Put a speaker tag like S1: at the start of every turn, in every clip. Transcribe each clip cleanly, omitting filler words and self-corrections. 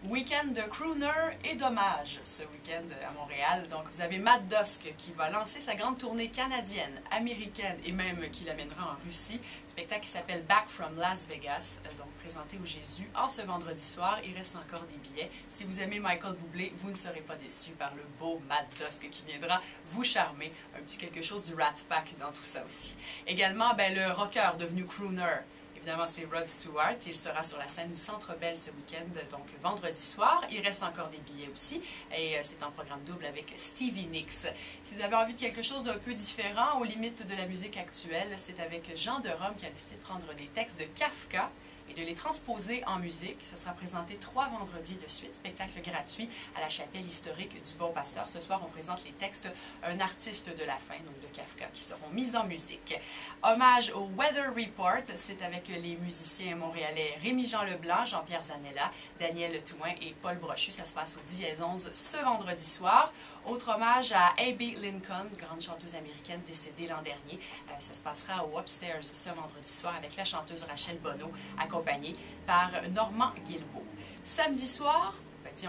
S1: Week-end de crooner et d'hommage ce week-end à Montréal. Donc, vous avez Matt Dusk qui va lancer sa grande tournée canadienne, américaine et même qui l'amènera en Russie. Spectacle qui s'appelle Back from Las Vegas, donc présenté au Jésus en ce vendredi soir. Il reste encore des billets. Si vous aimez Michael Bublé, vous ne serez pas déçus par le beau Matt Dusk qui viendra vous charmer. Un petit quelque chose du Rat Pack dans tout ça aussi. Également, le rocker devenu crooner. Évidemment, c'est Rod Stewart. Il sera sur la scène du Centre Bell ce week-end, donc vendredi soir. Il reste encore des billets aussi. Et c'est en programme double avec Stevie Nicks. Si vous avez envie de quelque chose d'un peu différent, aux limites de la musique actuelle, c'est avec Jean de Rome qui a décidé de prendre des textes de Kafka et de les transposer en musique. Ce sera présenté 3 vendredis de suite, spectacle gratuit à la chapelle historique du Bon Pasteur. Ce soir, on présente les textes Un artiste de la fin, donc de Kafka, qui seront mis en musique. Hommage au Weather Report, c'est avec les musiciens montréalais Rémi-Jean Leblanc, Jean-Pierre Zanella, Daniel Touin et Paul Brochu. Ça se passe au Dièse 11 ce vendredi soir. Autre hommage à Abbey Lincoln, grande chanteuse américaine décédée l'an dernier. Ça se passera au Upstairs ce vendredi soir avec la chanteuse Rachel Bonneau, accompagnée par Normand Guilbeault. Samedi soir,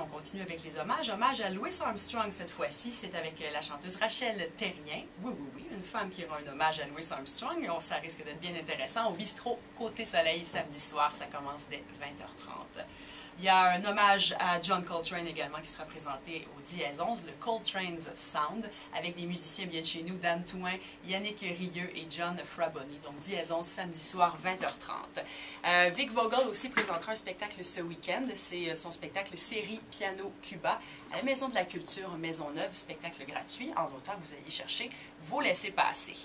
S1: on continue avec les hommages. Hommage à Louis Armstrong cette fois-ci, c'est avec la chanteuse Rachel Terrien. Oui, une femme qui rend un hommage à Louis Armstrong. Ça risque d'être bien intéressant. Au bistrot Côté Soleil, samedi soir, ça commence dès 20h30. Il y a un hommage à John Coltrane également qui sera présenté au Dièse 11, le Coltrane's Sound, avec des musiciens bien de chez nous, Dan Touin, Yannick Rieux et John Fraboni. Donc Dièse 11, samedi soir, 20h30. Vic Vogel aussi présentera un spectacle ce week-end. C'est son spectacle série Piano Cuba à la Maison de la Culture Maisonneuve, spectacle gratuit, en autant que vous ayez cherché vos laissez-passer.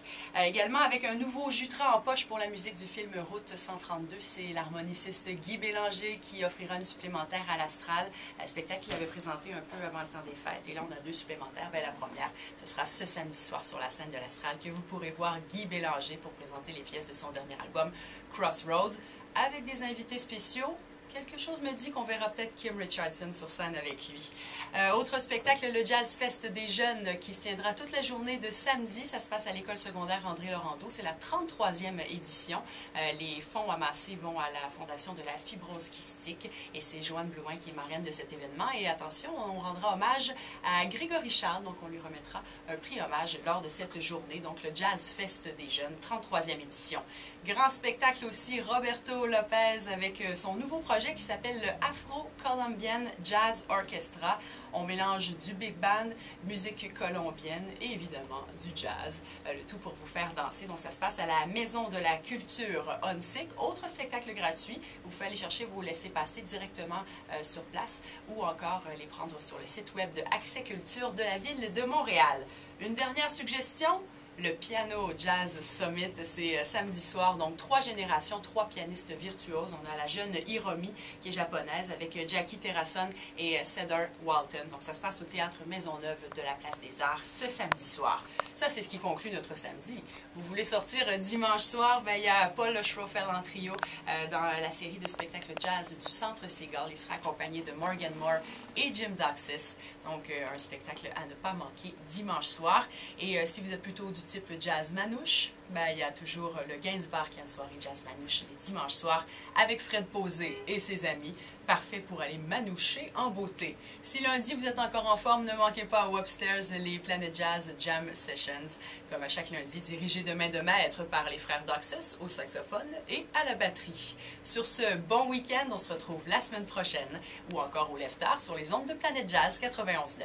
S1: Également avec un nouveau jutras en poche pour la musique du film Route 132, c'est l'harmoniciste Guy Bélanger qui offrira une supplémentaire à l'Astral, spectacle qu'il avait présenté un peu avant le temps des fêtes. Et là, on a 2 supplémentaires. La première, ce sera ce samedi soir sur la scène de l'Astral que vous pourrez voir Guy Bélanger pour présenter les pièces de son dernier album, Crossroads, avec des invités spéciaux. Quelque chose me dit qu'on verra peut-être Kim Richardson sur scène avec lui. Autre spectacle, le Jazz Fest des jeunes qui se tiendra toute la journée de samedi. Ça se passe à l'école secondaire André Laurando. C'est la 33e édition. Les fonds amassés vont à la Fondation de la fibrose kystique. Et c'est Joanne Blouin qui est marraine de cet événement. Et attention, on rendra hommage à Grégory Charles. Donc on lui remettra un prix hommage lors de cette journée. Donc le Jazz Fest des jeunes, 33e édition. Grand spectacle aussi, Roberto Lopez avec son nouveau projet qui s'appelle le Afro-Colombian Jazz Orchestra. On mélange du big band, musique colombienne et évidemment du jazz. Le tout pour vous faire danser. Donc ça se passe à la Maison de la Culture Onsic. Autre spectacle gratuit. Vous pouvez aller chercher vos laissez-passer directement sur place ou encore les prendre sur le site web de Accès Culture de la Ville de Montréal. Une dernière suggestion. Le Piano Jazz Summit, c'est samedi soir, donc 3 générations, 3 pianistes virtuoses. On a la jeune Hiromi, qui est japonaise, avec Jackie Terrasson et Cedar Walton. Donc ça se passe au Théâtre Maisonneuve de la Place des Arts ce samedi soir. Ça, c'est ce qui conclut notre samedi. Vous voulez sortir dimanche soir? Il y a Paul Schroffel en trio dans la série de spectacles jazz du Centre Seagull. Il sera accompagné de Morgan Moore et Jim Doxis. Donc, un spectacle à ne pas manquer dimanche soir. Et si vous êtes plutôt du type jazz manouche, il y a toujours le Gainsbar qui a une soirée jazz manouche les dimanches soirs avec Fred Posé et ses amis. Parfait pour aller manoucher en beauté. Si lundi vous êtes encore en forme, ne manquez pas au Upstairs les Planet Jazz Jam Sessions, comme à chaque lundi, dirigés de main de maître par les frères Doxis au saxophone et à la batterie. Sur ce, bon week-end, on se retrouve la semaine prochaine ou encore au Leftar sur les ondes de Planet Jazz 91.9.